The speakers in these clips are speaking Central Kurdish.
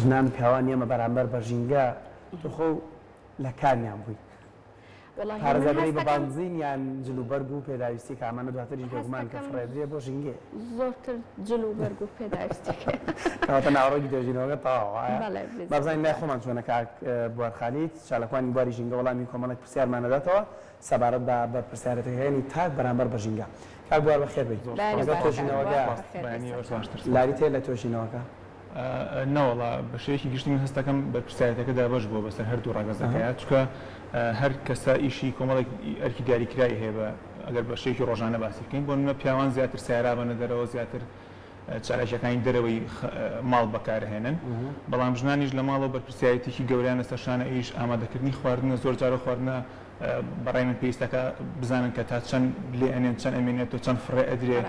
ژنان پیاوان ئێمە بەرامبەر بە ژینگە تۆخۆ لە کامیان بووی پارێزەکەی بە بانزین یان جلوبەرگ و پێداویستی کامانە دواتریش بێگومان کە فڕێدرێ بۆ ژینگێ زۆرتر جلوبەرگ و پێداویستیەکە کەواتە ناوەڕێکی دۆژینەوەکە تەواوە بابزانین لای خۆمان چۆنە کاک بوارخالیت چالەکوانی بواری ژینگە وەڵامی کۆمەڵێک پرسیارمانەداتەوە سەبارەت بە بەرپرسیارەتەکەیانی تاک بەرامبەر بە ژینگە کاک بوار بەخێر بێت لەگەڵ تۆژینەوەکە لاری تێ لە تۆژینەوەکە نەوەڵا بە شێوەیەکی گشتی من هەستەکەم بە پرسیارەتەکەدا بەش بووە بەسەر هەردوو ڕاگەزەکەیە چونکە هەر کەسا ئیشی کۆمەڵێک ئەرکی دیاریکرایی هەیە بە ئەگەر بە شێوەیەکی ڕۆژانە باسی بکەین بۆ نمونە پیاوان زیاتر سیارا بەنە دەرەوە زیاتر چالێکەکانی دەرەوەی ماڵ بەکارهێنن بەڵام ژنانیش لە ماڵەوە بەرپرسیارەتێکی گەوریان لەسەر شانە ئیش ئامادەکردنی خواردنە زۆر جارە خواردنە بەڕای من پێویستەکە بزانن کە تا چەند لێ ئەنێن چەند ئەمێنێت و چەند فڕێ ئەدرێ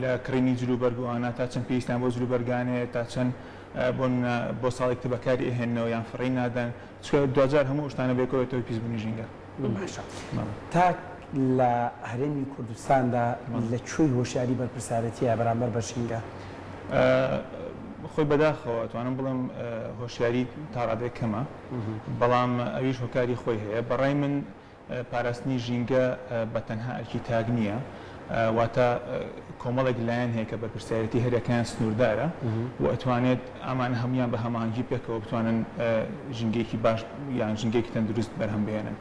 لە کڕینی جلوبەرگوانە تا چەند پێویستیان بۆ جلوبەرگانێت تا چەند بۆ ساڵێکتە بەکاری ئەهێننەوە یان فڕی نادەن چکە دوجار هەموو شتانە بێکەوەتەوە پیسبوونی ژینگە تا لە هەرێمی کوردستاندا لەکوێی هۆشیاری بەرپرسیارەتیە بەرامبەر بە ژینگە خۆی بەداخەوە ئەتوانم بڵێم هۆشیاری تا ڕادێک کەمە بەڵام ئەویش هۆکاری خۆی هەیە بەڕای من پاراستنی ژینگە بە تەنها ئەرکی تاگ نییە واتە کۆمەڵێک لایەن هەیە کە بەرپرسیارەتی هەرەکان سنووردارە و ئەتوانێت ئامان هەمویان بە هەماهەنگی پێکەوە بتوانن ژینگەیەکی باش یان ژینگەیەکی تەندروست بەرهەم بێنن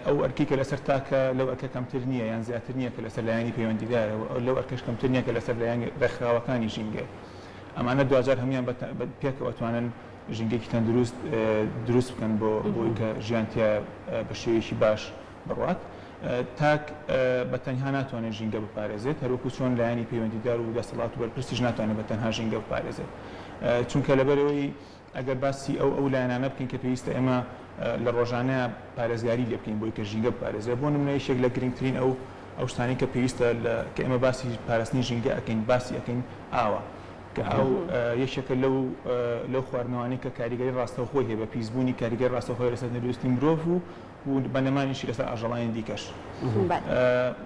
ئەو ئەرکی کە لەسەر تاکە لەو ئەرکە کەمتر نییە یان زیاتر نییە کە لەسەر لایەنی پەیوەندیدارە لەو ئەرکەش کەمتر نییە کە لەسەر لایەن ڕێکخراوەکانی ژینگە ئەمانە دوجار هەمویان پێکەوە توانن ژینگەیەکی تەندروست دروست بکەن بۆی کە ژیانتیا بە شێوەیەکی باش بڕوات تاک بە تەنها ناتوانێت ژینگە بپارێزێت هەروەکو چۆن لایەنی پەیوەندیدار و دەسەڵات و بەرپرسیش ناتوانێت بە تەنها ژینگە بپارێزێت چونکە لەبەرەوەی ئەگەر باسی ئەو لایەنانە بکەین کە پێویستە ئێمە لە ڕۆژانەیە پارێزگاری لێ بکەین بۆی کە ژینگە بپارێزێت بۆ نمونە یەکێک لە گرنگترین ئەو شتانی کە پێویستە کە ئێمە باسی پاراستنی ژینگە ئەکەین باسی ئەکەین ئاوە کە ئەو یەکێکە لەو خواردنەوەی کە کاریگەری ڕاستەوخۆی هەیە بە پیسبوونی کاریگەری ڕاستەوخۆی لەسەر تەندروستی مرۆڤ و بەنەمانیشی لەسەر ئاژەڵانی دیکەش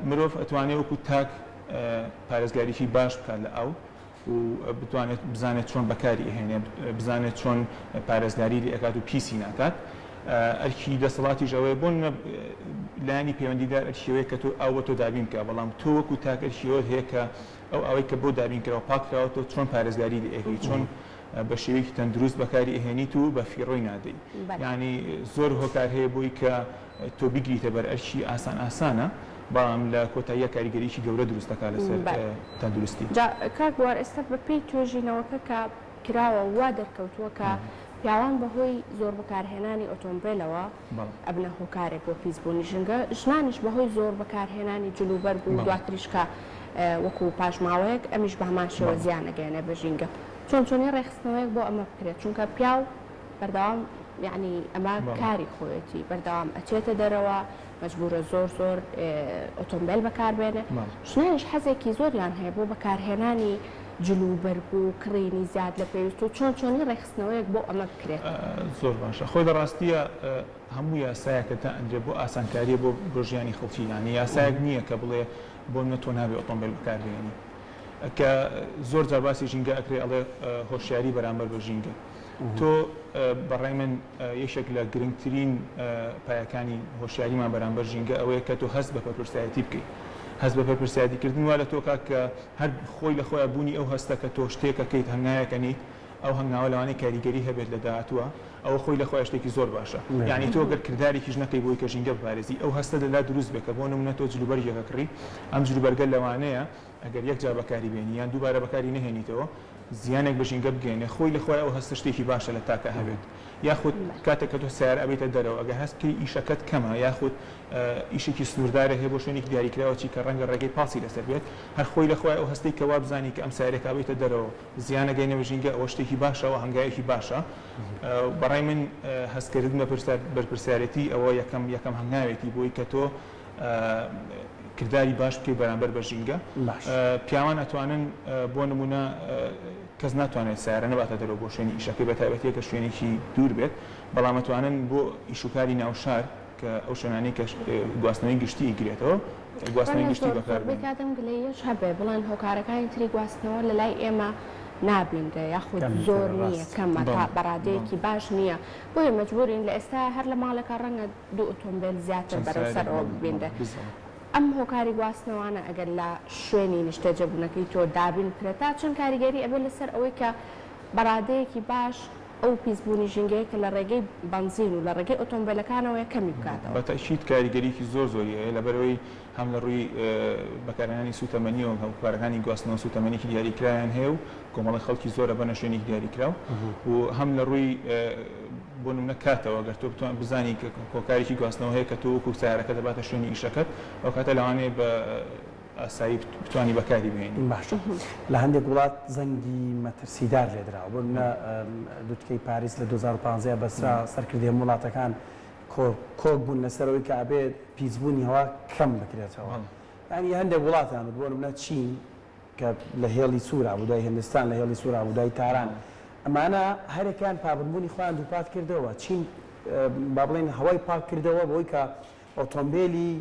مرۆڤ ئەتوانێت وەکو تاک پارێزگاریی باش بکات لە ئەو و بتوانێت بزانێت چۆن بەکاری ئەهێنێ بزانێت چۆن پارێزگاری لێ ئەکات و پیسی ناکات ئەرکی دەسەڵاتی ژەوەیە بۆ لایانی پەیوەندیدار ئەرشیەوەی کە تۆ ئەوە تۆ دابین کە بەڵام تۆ وەکو تاک ئەرشیەوە هەیە کە ئەو ئەوەی کە بۆ دابینکەوە پاکراوە تۆ چۆن پارێزگاری لێ ئەکەی چۆن بە شێوەیەکی تەندروست بەکاری ئەهێنیت و بە فیڕۆی نادەی یعنی زۆر هۆکار هەیە بۆی کە تۆ بگریتە بەر ئەرشی ئاسانە بەڵام لە کۆتاییە کاریگەریی گەورە دروستەکە لەسەر تەندروستی کاک بوار ئێستا بە پێی توێژینەوەکە کە کراوە وا دەرکەوتووە کە پیاوان بەهۆی زۆر بەکارهێنانی ئۆتۆمبیلەوە ئەبنە هۆکارێک بۆ پیسبوونی ژینگە ژنانیش بەهۆی زۆر بەکارهێنانی جلوبەرگ و دواتریشکە وەکو پاژماوەیەک ئەمیش بە هەمان شێوە زیان ئەگەێنێ بە ژینگە چۆنی ڕێخستنەوەیەک بۆ ئەمە بکرێت چونکە پیاو بەردەوام یعنی ئەمە کاری خۆیەتی بەردەوام ئەچێتە دەرەوە مەجبورە زۆر ئۆتۆمبیل بەکاربێنێ ژنانیش حەزێکی زۆریان هەیە بۆ بەکارهێنانی جلوبەرگ و کڕینی زیاد لە پێویست و چۆنی ڕێخستنەوەیەک بۆ ئەمە بکرێت زۆر باشە خۆی دەڕاستیە هەموو یاسایەکە تا ئەنجێ بۆ ئاسانکاریە بۆ ژیانی خەڵکیانی یاسایەک نییە کە بڵێ بۆ منە تۆ نابێ ئۆتۆمبیل بەکاربێنی کە زۆر جار باسی ژینگە ئەکرێ ئەڵێ هۆشیاری بەرامبەر بە ژینگە تۆ بەڕای من یەکێک لە گرنگترین پایەکانی هۆشیاریمان بەرامبەر ژینگە ئەوەیە کە تۆ هەست بە بەرپرسایەتی بکەیت هەست بە بەرپرسایەتیکردن وا لە تۆ کە هەر خۆی لە خۆیان بوونی ئەو هەستە کە تۆ شتێکەکەیت هەنگایەکەنیت ئەو هەنگاوە لەوانەیە کاریگەری هەبێت لە داهاتووە ئەوە خۆی لە خۆی شتێکی زۆر باشە یعنی تۆ گەر کردارێکیش نەکەی بۆی کە ژینگە بپارێزی ئەو هەستە لەلا دروست بێکە بۆ نمونە تۆ جلوبەرگێکە کڕی ئەم جلوبەرگە لەوانەیە ئەگەر یەک جار بەکاری بێنی یان دووبارە بەکاری نەهێنیتەوە زیانێک بە ژینگە بگەێنێ خۆی لە خۆی ئەو هەستە شتێکی باشە لە تاکە هەبێت یاخود کاتێک کە تۆ سیارە ئەبێتە دەرەوە ئەگە هەستکەی ئیشەکەت کەمە یاخود ئیشێکی سنووردارە هەیە بۆ شوێنێکی دیاریکراوەی کە ڕەنگە ڕێگەی پاسی لەسەر بێت هەر خۆی لە خۆی ئەو هەستەی کەوا بزانی کە ئەم سیارێک ئەبێتە دەرەوە زیانە گەینەوە ژینگە ئەوە شتێکی باشەوە هەنگایەکی باشە بەڕای من هەستکردن بە بەرپرسیارەتی ئەوە یەکەم هەنگاوێتی بۆی کە تۆ کردداری باش بکەی بەرامبەر بە ژینگە پیاوان ئەتوانن بۆ نمونە کەس ناتوانێت سیارە نەباتە دەرەوە بۆ شوێنی ئیشەکەی بە تایبەتیە کە شوێنێکی دوور بێت بەڵام ئەتوانن بۆ ئیشوکاری ناوشار کە ئەو شوێنانەی کە گواستنەوەی گشتی ئیگرێتەوە گواستنەوەی گشتی بەکار بکاتم گلەیەش هەبێ بڵێن هۆکارەکانی تری گواستنەوە لە لای ئێمە نابێنرێ یاخود زۆر نییە کەمە تا بەڕادەیەکی باش نییە بۆیە مەجبورین لە ئێستا هەر لە ماڵێکە ڕەنگە 2 ئۆتۆمبیل زیاتر بەرەوسەرەوە ببێنرێ ئەم هۆکاری گواستنەوانە ئەگەر لە شوێنی نیشتەجەبوونەکەی تۆ دابین کرێتا چەند کاریگەری ئەبێ لەسەر ئەوەی کە بەڕادەیەکی باش ئەو پیسبوونی ژینگەیە کە لە ڕێگەی بنزین و لە ڕێگەی ئۆتۆمبیلەکانەوە کەمی بکاتەوە بەتەشید کاریگەریکی زۆر زۆریە لەبەرەوەی هەم لە ڕووی بەکارهێنانی سوتەمەنی و هەوکارەکانی گواستنەوە سوتەمەنیی دیاریکرایان هەیە و کۆمەڵی خەڵکی زۆرە بەنە شوێنێکی دیاریکراو و هەم لە ڕووی بۆ نمونە کاتەوە گەر تۆ بتوان بزانی کە کۆکارێکی گواستنەوە هەیە کە تۆ وەکو سیارەکە دەباتە شوێنی ئیشەکەت ئەو کاتە لەوانەیە بە ئاسایی بتوانی بەکاری بهێنی باشە لە هەندێک وڵات زەنگی مەترسیدار لێدراوە بۆ منە دوتکەی پاریس لە 2015 بەسرا سەرکردی هەموو وڵاتەکان کۆک بوون لەسەرەوەی کە ئەبێ پیسبوونی هەوا کەم بکرێتەوە ینی هەندێک وڵاتان بۆ منە چین کە لە هێڵی سوورا بۆ دوای هندستان لە هێڵی سوورا بۆ دوای تاران ئەمانە هەرێکیان پابندبوونی خۆیان دووپات کردەوە چین با بڵێن هەوای پاک کردەوە بۆی کە ئۆتۆمبیلی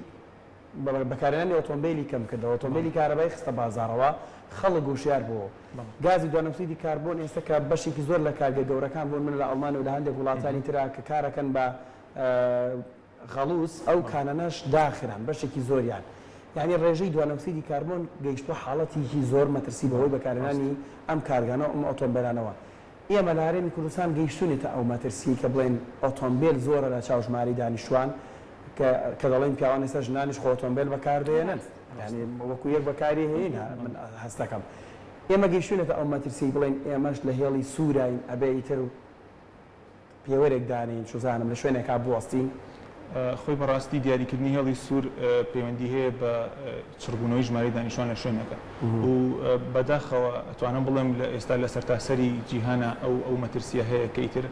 بەکارهێنانی ئۆتۆمبیلی کەم کردەوە ئۆتۆمبیلی کارەبای خستە بازارەوە خەڵک گوشیار بووە گازی دوانەکسیدی کاربۆن ئێستا کە بەشێکی زۆر لە کارگە گەورەکان بۆن من لە ئەڵمان و لە هەندێک وڵاتانی ترا کە کارەکەن بە غەڵوس ئەو کانەنەش داخران بەشێکی زۆریان یعنی ڕێژەی دوانەکسیدی کاربۆن گەیشتوە حاڵەتێکی زۆر مەترسی بەهۆی بەکارهێنانی ئەم کارگانە ئەم ئۆتۆمبیلانەوە ئێمە لە هەرێمی کوردستان گەیشتونێتە ئەو مەترسی کە بڵێن ئۆتۆمبیل زۆرە لە چاوژماری دانیشتوان کە دەڵێن پیاوان ئێستا ژنانیش خۆ ئۆتۆمبیل بەکاردێنن ینی وەکو یەک بەکاری هەیە من هەستەکەم ئێمە گەیشتونێتە ئەو مەترسی بڵێن ئێمەش لە هێڵی سوورین ئەبێ ئیتر پێوەرێک دانین چوزانم لە شوێنێکا بوەستین خۆی بەڕاستی دیاریکردنی هێڵی سوور پەیوەندی هەیە بە چڕبوونەوەی ژمارەی دانیشتوان لە شوێنەکە و بەداخەوە ئەتوانم بڵێم لە ئێستا لە سەرتاسەری جیهانە ئەو مەترسیە هەیە کە ئیتر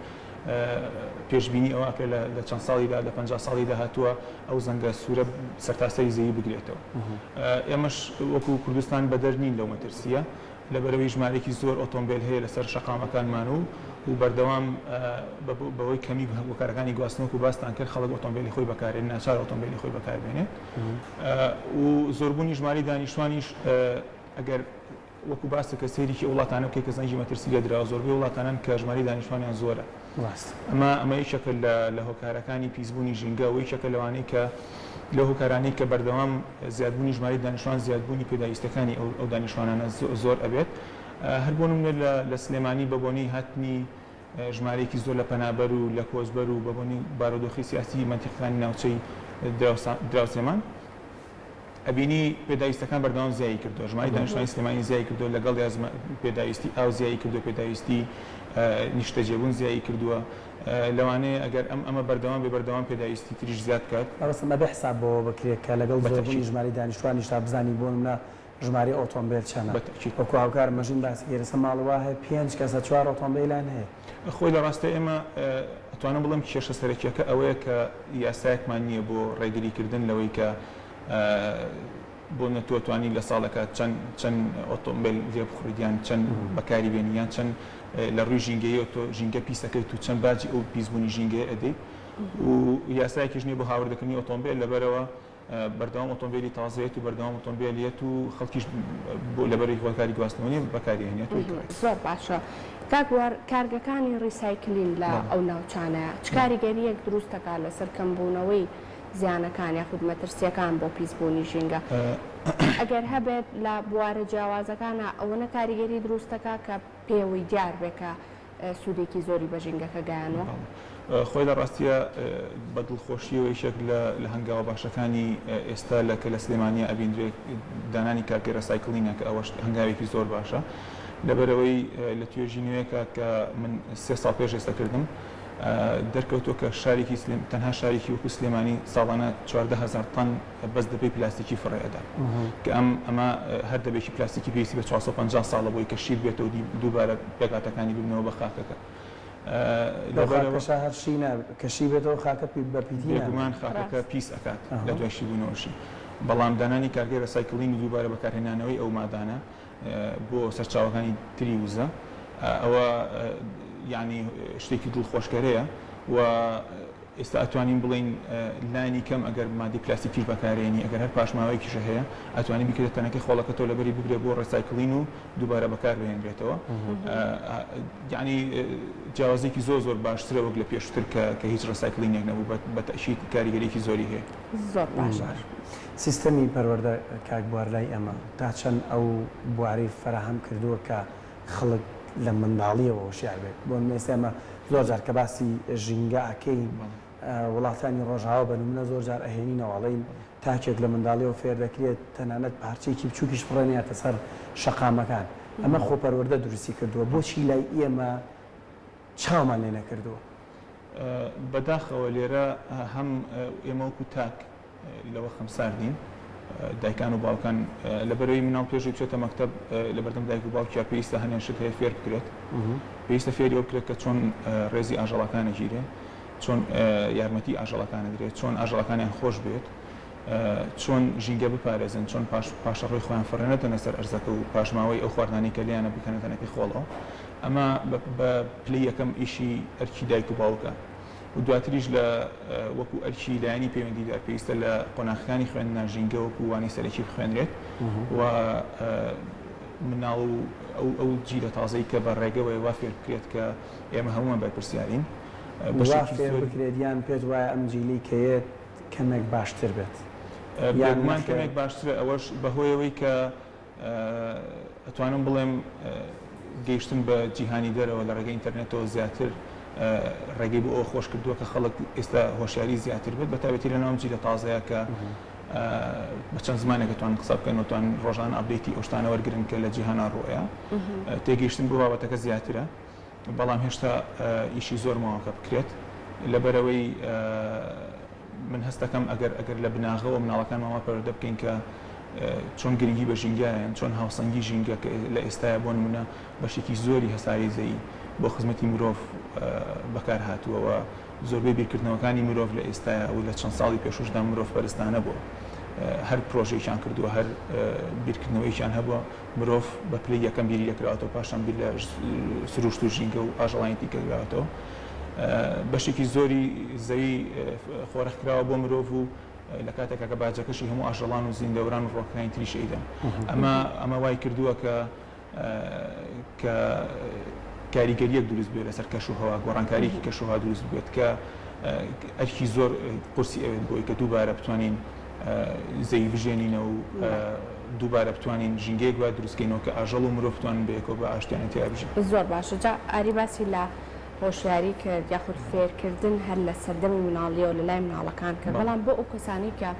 پێشبینی ئەوکە لە چەند ساڵیدا لە 50 ساڵی داهاتووە ئەو زەنگە سوورە سەرتاسەری زەوی بگرێتەوە ئێمەش وەکو کوردستان بەدەرنین لەو مەترسیە لەبەرەوەی ژمارێکی زۆر ئۆتۆمبیل هەیە لەسەر شەقامەکانمان و بەردەوام بەوەی کەمی هەوکارەکانی گواستنەوە و باستان کرد خەڵک ئۆتۆمبیلی خۆی بەکارێن ناچار ئۆتۆمبیلی خۆی بەکاربێنێت و زۆربوونی ژماری دانیشتوانیش ئەگەر وەکو باس کە سێریکی وڵاتانە بکەی کە زەنگی مەترسی لێدراوە زۆربەی وڵاتانان کە ژماری دانیشتوانیان زۆرە ئەمە یەکێکە لە هۆکارەکانی پیسبوونی ژینگە و یەکێکە لەوانەی کە لە هۆکارانەی کە بەردەوام زیادبوونی ژماری دانیشتوان زیادبوونی پێداویستەکانی ئەو دانیشتوانانە زۆر ئەبێت هەر بۆ نمونە لە سلێمانی بەبوونی هاتنی ژمارەیەکی زۆر لە پەنابەر و لە کۆزبەر و بەبوونی بارودۆخی سیاسی مەنتیقەکانی ناوچەی دراوسێمان ئەبینی پێداویستەکان بەردەوام زیایی کردو ژماری دانیشتوانی سلێمانی زیایی کردو لەگەڵ پێداویستی ئاو زیایی کردو پێداویستی نیشتەجێبوون زیایی کردووە لەوانەیە ئەگەر ئەمە بەردەوام بەردەوام پێداویستی تریش زیاد کات بەڕاستمە بەحساب بۆ بکرێت کە لەگەڵ زۆربوونی ژماری دانیشتوانی تا بزانی بۆ منە ژماری ئۆتۆمبیل چەندە وەکو هاوکار مەژین باسی گەرەسە ماڵەوە هەیە 5 کەسە 4 ئۆتۆمبیلان هەیە خۆی لە ڕاستە ئێمە ئەتوانم بڵێم کێشە سەرەکیەکە ئەوەیە کە یاسایەکمان نییە بۆ ڕێگریکردن لەوەی کە بۆ نەتوانانی لە ساڵەکە چەند ئۆتۆمبیل لێ بخوریدیان چەند بەکاری بێنیان چەند لە ڕووی ژینگەیە تۆ ژینگە پیسەکەیت و چەند باجی ئەو پیسبوونی ژینگەیە ئەدەیت و یاسایەکیش نییە بۆ هاوردەکردنی ئۆتۆمبیل لەبەرەوە بەردەوام ئۆتۆمبیلی تازەیەت و بەردەوام ئۆتۆمبیلێت و خەڵکیش بۆ لەبەری هۆکاری گواستنەوەی بەکارهێنێت زۆر باشە کاکوار کارگەکانی ڕیسایکلین لە ئەو ناوچانەیە چ کاریگەریەک دروستەکە لەسەر کەمبوونەوەی زیانەکان یاخود مەترسیەکان بۆ پیسبوونی ژینگە ئەگەر هەبێت لە بوارە جیاوازەکانە ئەوەنە کاریگەری دروستەکە کە پێوەی دیار بێکە سوودێکی زۆری بە ژینگەکە گەیانەوە خۆی لە ڕاستیە بە دڵخۆشیەوە یەکێک لە هەنگاوە باشەکانی ئێستا لە سلێمانیە ئەبیندرێت دانانی کارگەر ڕیسایکلینە کە ئەوەش هەنگاوێکی زۆر باشە لەبەرەوەی لە توێژینەوەیەکە کە من 3 ساڵ پێش ئێستاکردم دەرکەوتۆ کە شارێکی تەنها شارێکی وەکو سلێمانی ساڵانە 14,000 تەن بەس دەبێ پلاستیکی فڕێدا کە ئەمە هەر دەبێکی پلاستیکی پێویستی بە 450 ساڵە بۆی کە شیر بێتەوە دووبارە پێکاتەکانی ببنەوە بە خاکەکە کەشی بێتەوە خاکە بەپیتیمان خاکەکە پیس ئەکات لە دوای بوونەوەشی بەڵام دانانی کارگەر ڕیسایکلینی دووبارە بەکارهێنانەوەی ئەو مادانە بۆ سەرچاوەکانی تری وزە ئەوە یعنی شتێکی دڵخۆشکەرەیە و ئێستا ئەتوانین بڵین لانی کەم ئەگەر مادی پلاستیکیش بەکارێنی ئەگەر هەر پاشماوەیەکیش هەیە ئەتوانین بکرێت تەنەکەی خۆڵەکەتەوە لەبەری بگرێت بۆ ڕێسایکڵین و دووبارە بەکار بهێنرێتەوە یعنی جیاوازێکی زۆر باشترە وەک لە پێشتر کە هیچ ڕێسایکڵینێک نەبوو بە تەشید کاریگەریەکی زۆری هەیە زۆر باشە. سیستەمی پەروەردە کاک بوار لای ئەمە تا چەند ئەو بواری فراهەم کردووە کە خەڵک لە منداڵیەوە هۆشیار بێت بۆ نمونە ئێمە زۆر جار کە باسی ژینگە ئەکەین وڵاتانی ڕۆژاوە بە نمونە زۆر جار ئەهێنینەوەڵین تاکێک لە منداڵیەوە فێر دەکرێت تەنانەت پارچەیەکی بچووکیش بڕێنێتە سەر شەقامەکان ئەمە خۆپەروەردە دروستی کردووە بۆچی لای ئێمە چاومان لێ نەکردووە؟ بەداخەوە لێرە هەم ئێمە وەکو تاک لەوە خەمساردین دایکان و باوکان لەبەرەوەی مناڵ پێشی بچێتە مەکتەب لە بەردەم دایک و باوکیا پێویستە هەنێن شت هەیە فێر بکرێت پێویستە فێری ئەوە بکرێت کە چۆن ڕێزی ئاژەڵەکانە گیرێ چۆن یارمەتی ئاژەڵەکانە درێت چۆن ئاژەڵەکانیان خۆش بێت چۆن ژینگە بپارێزن چۆن پاشەڕۆی خۆیان فڕێنێتە سەر ئەرزەکە و پاشماوەی ئەو خواردنانی کە لیانە بکەنێتەنەکەی خۆڵەوە ئەمە بە پلەی یەکەم ئیشی ئەرکی دایک و باوکە و دواتریش لە وەکو ئەرکی لایانی پەیوەندیدار پێویستە لە قۆناغەکانی خوێندنە ژینگە وەکو وانی سەرەکی بخوێنرێت و مناڵ ئەو جیلە تازەی کە بە ڕێگەوەی وا فێر بکرێت کە ئێمە هەمومان بەرپرسیارین فێر بکرێت یان پێت وایە ئەم جیلی کەیە کەمێک باشتر بێت یانمان کەمێک باشترە ئەوەش بەهۆیەوەی کە ئەتوانم بڵێم گەیشتن بە جیهانی دەرەوە لە ڕێگەی ئینتەرنێتەوە زیاتر ڕێگەی بۆ ئەوە خۆش کردووە کە خەڵک ئێستا هۆشیاری زیاتر بێت بەتابەتی لە ناو جیلە تازەیە کە بە چەند زمانێک توان قسە بکەن و توان ڕۆژان ئەپدەیتی ئەو شتانە وەرگرن کە لە جیهانا ڕۆیە تێگەیشتن بۆ بابەتەکە زیاترە بەڵام هێشتا ئیشی زۆر ماوەکە بکرێت لەبەرەوەی من هەستەکەم ئەگەر لە بناغەوە مناڵەکان ماوە پەروەردە بکەین کە چۆن گرنگی بە ژینگایان چۆن هاوسەنگی ژینگە لە ئێستاە بۆ نمونە بەشێکی زۆری هەسارەیزەیی بۆ خزمەتی مرۆڤ بەکار هاتووەوە زۆربەی بیرکردنەوەکانی مرۆڤ لە ئێستاە و لە چەند ساڵی پێشوشدا مرۆڤ پەرستانە بووە هەر پرۆژێکیان کردووە هەر بیرکردنەوەیشیان هەبووە مرۆڤ بە پلەی یەکەم بیری دەکراتەوە پاشان بیر لە سروشت و ژینگە و ئاژەڵانی دیکەکراتەوە بەشێکی زۆری زەوی خۆرەخکراوە بۆ مرۆڤ و لە کاتێکە کە باجەکەشی هەموو ئاژەڵان و زیندەوەران و ڕۆکەکانی تری شەیدەن ئەمە وای کردووە کە کاریگەریەک دروست بێت لەسەر کەش و هەوا گۆڕانکاریەکی کەش و هەوا دروست بێت کە ئەرکی زۆر قورسی ئەوێت بۆی کە دووبارە بتوانین زەوی بژێنینە و دووبارە بتوانین ژینگەیەک وا دروستکەینەوە کە ئاژەڵ و مرۆڤ بتوانن بەیەکەوە بە ئاشتیانە تیا بژین. زۆر باشە جا ئاری باسی لە هۆشیاری کرد یاخود فێرکردن هەر لە سەردەمی مناڵیەوە لە لای مناڵەکان کرد بەڵام بۆ ئەو کەسانی کە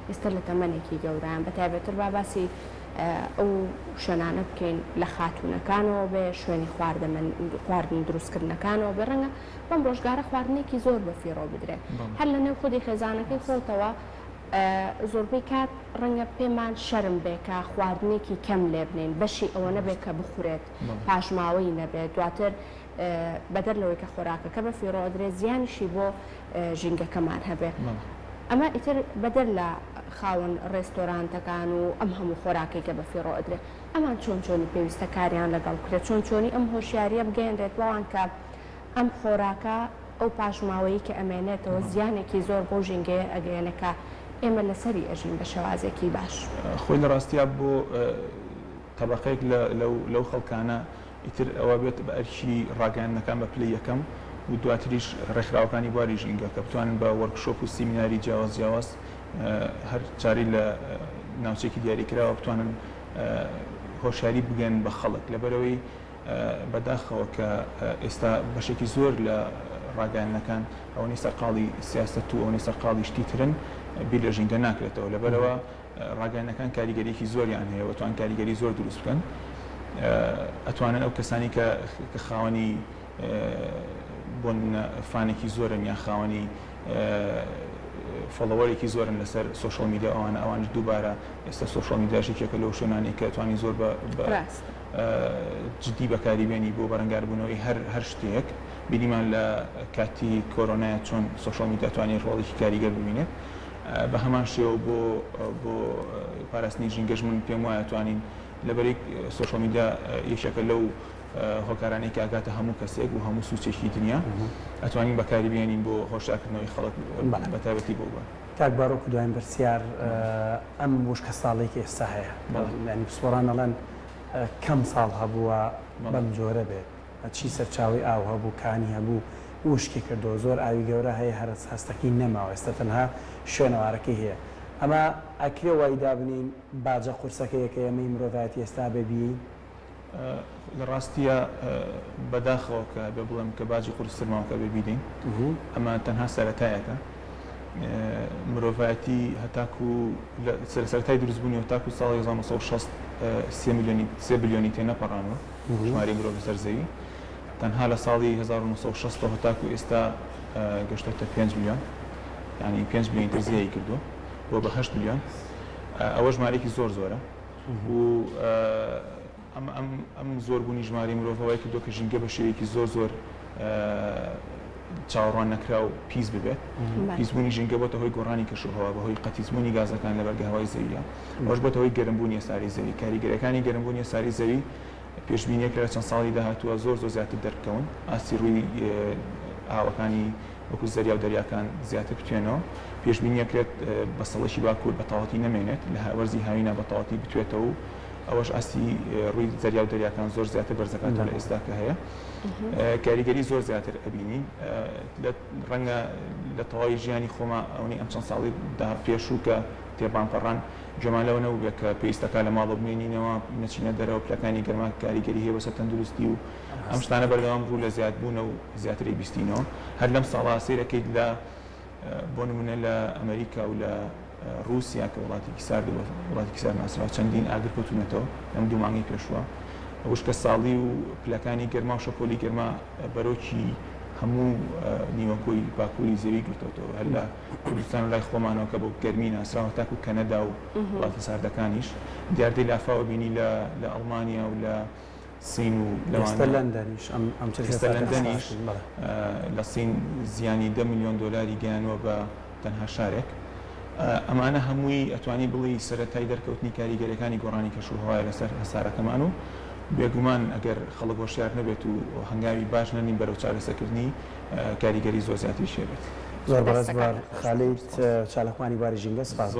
ئێستا لە تەمەنێکی گەورەیان بەتایبەتر با باسی ئەو شوێنانە بکەین لە خاتونەکانەوە بێ شوێنی خواردن دروستکردنەکانەوە بێ ڕەنگە بەم ڕۆژگارە خواردنێکی زۆر بە فیڕۆ بدرێت هەر لە نێو خودی خێزانەکەی خۆتەوە زۆربەی کات ڕەنگە پێمان شەرم بێ کە خواردنێکی کەم لێ بنین بەشی ئەوە نەبێت کە بخورێت پاشماوەی نەبێت دواتر بەدەر لەوەی کە خۆراکەکە بە فیڕۆ ئەدرێت زیانیشی بۆ ژینگەکەمان هەبێ ئەمە ئیتر بەدەر لە خاوەن ڕێستۆرانتەکان و ئەم هەموو خۆراکێکە بە فیڕۆ ئەدرێت ئەمان چۆنی پێویستە کاریان لەگەڵ کرێت چۆنی ئەم هۆشیاریە بگەێنرێت بەوان کە ئەم خۆراکە ئەو پاشماوەیی کە ئەمێنێتەوە زیانێکی زۆر بۆ ژینگەیە ئەگەێنەکە ئێمە لەسەری ئەژین بە شێوازێکی باش خۆی لە ڕاستیا بۆ تەبەقەیەک لەو خەڵکانە ئیتر ئەوە بێت بە ئەرکی ڕاگەیاندنەکان بە پلەی یەکەم و دواتریش ڕێکخراوەکانی بواری ژینگە کە بتوانن بە وەرکشۆپ و سیمیناری جیاواز هەر جاری لە ناوچێکی دیاریکراوە بتوانن هۆشیاری بگەن بە خەڵک لەبەرەوەی بەداخەوە کە ئێستا بەشێکی زۆر لە ڕاگەیاندنەکان ئەوەی سەرقاڵی سیاست و ئەوەی سەرقاڵی شتی ترن بیر لە ژینگە ناکرێتەوە لەبەرەوە ڕاگەیاندنەکان کاریگەریەکی زۆریان هەیە و توان کاریگەری زۆر دروست بکەن ئەتوانن ئەو کەسانی کە خاوەنی بۆن فانێکی زۆرن یا خاوەنی فۆڵۆوەرێکی زۆرن لەسەر سۆشڵ میدیا ئەوانش دووبارە ئێستا سۆشڵ میدیاشێکێکە لەو شوێنانی کە توانی زۆر جدی بەکاریبێنی بۆ بەرەنگاربوونەوەی هەر شتێک بینیمان لە کاتی کۆرۆنایە چۆن سۆشڵ میدیا توانی ڕۆڵێکی کاریگەر ببینێت بە هەمان شێوە بۆ پاراستنی ژینگەش من پێم وایە توانین لەبەرێک سۆشڵ میدیا یەکێکە لەو هۆکارانێکی ئاگاتە هەموو کەسێک و هەموو سوچێکی دنیا ئەتوانین بەکاری بێنین بۆ هۆشاکردنەوەی خەڵک بەتایبەتی بۆ بن. کاک باڕۆک دوایین پرسیار ئەم وشکە ساڵێکی ئێستا هەیە ینی پسپۆران دەڵێن کەم ساڵ هەبووە بەم جۆرە بێت چی سەرچاوی ئاو هەبوو کانی هەبوو وشکی کردو زۆر ئاوی گەورە هەیە هەر هەستەکی نەماوە ئێستا تەنها شوێنەوارەکەی هەیە ئەمە ئەکرێ وای دابنین باجە قورسەکەیەکە ئەمەی مرۆڤایەتی ئێستا ببی لە ڕاستیە بەداخەوە کە بێ بڵێم کە باجی قورسرماوەکە ببیدین ئەمە تەنها سەرەتایەکە مرۆڤایەتی هەتاکو سەرەتای دروستبوونی هەتاکو ساڵی 1960 3 بیلیۆنی تێنەپەڕانەوە ژماری مرۆڤ سەرزەوی تەنها لە ساڵی 1960 هەتاکو ئێستا گەشتۆتە 5 میلیۆن ینی 5 میلیۆن ترزیایی کردو بۆ بە 8 میلیۆن ئەوە ژمارێکی زۆر زۆرە و ئەم زۆربوونی ژماری مرۆڤەوەی کردو کە ژینگە بە شێوەیەکی زۆر چاوەڕوان نەکرا و پیس ببێت پیسبوونی ژینگە بۆتە هۆی گۆڕانی کەشوهەوا بەهۆی قەتیزبوونی گازەکان لە بەرگە هەوای زەویە ئەوەش بۆتە هۆی گەرمبوونی ساری زەوی کاریگەرەکانی گەرمبوونی ساری زەوی پێشبینیەک لە چەند ساڵی داهاتووە زۆر زیاتر دەرکەون ئاستی ڕووی ئاوەکانی وەکو زەریا و دەریاکان زیاتر بتوێنەوە پێشبینیەکرێت بە سەڵەشی باکوور بە تەواوەتی نەمێنێت لە هاوەرزی هاوینە بە تەواوەتی بتوێتەوە و ئەوەش ئاستی ڕووی زەریا و دەریاکان زۆر زیاتر بەرزەکات لە ئێستا کە هەیە کاریگەری زۆر زیاتر ئەبینین ڕەنگە لە تەواوی ژیانی خۆمە ئەوەی ئەم چەند ساڵی پێشوو کە تێبانپەڕان گوێمان لەوە نەبوو کە پێویستەکە لە ماڵە بمێنینەوە نەچینە دەرەوە پلەکانی گەرما کاریگەری هەیە بەسەر تەندروستی و ئەم شتانە بەردەوام ڕوو لە زیادبوونە و زیاتری بیستینەوە هەر لەم ساڵا سیرەکەیت لە بۆ نمونە لە ئەمریکا و لە رووسیا کە وڵاتی سارد ناسراوە چەندین ئاگر کەوتونەتەوە لەم دوو مانگی پێشووە وشکە ساڵی و پلەکانی گەرما و شەپۆلی گەرما بەرۆکی هەموو نیوەکۆی باکووری زەوی گرتوتەوە هەر لە کوردستان و لای خۆمانەوە کە بۆ گەرمی ناسراوە تاکو کەنەدا و وڵاتی ساردەکانیش دیاردەی لافاوە بینی لە ئەڵمانیا و لە سین و لەندەنیش لەندەنیش لە سین زیانی 10 میلیۆن دۆلاری گەیانەوە بە تەنها شارێک ئەمانە هەمووی ئەتوانی بڵی سەرەتای دەرکەوتنی کاریگەریەکانی گۆڕانی کەشوهەوای لەسەر هەسارەکەمان و بێگومان ئەگەر خەڵک هۆشیار نەبێت و هەنگاوی باش نەنین بەرەو چارەسەرکردنی کاریگەری زۆر زیاتری شێبێت. زۆر بەڕێز خالیت چالاکوانی باری ژینگە سپاس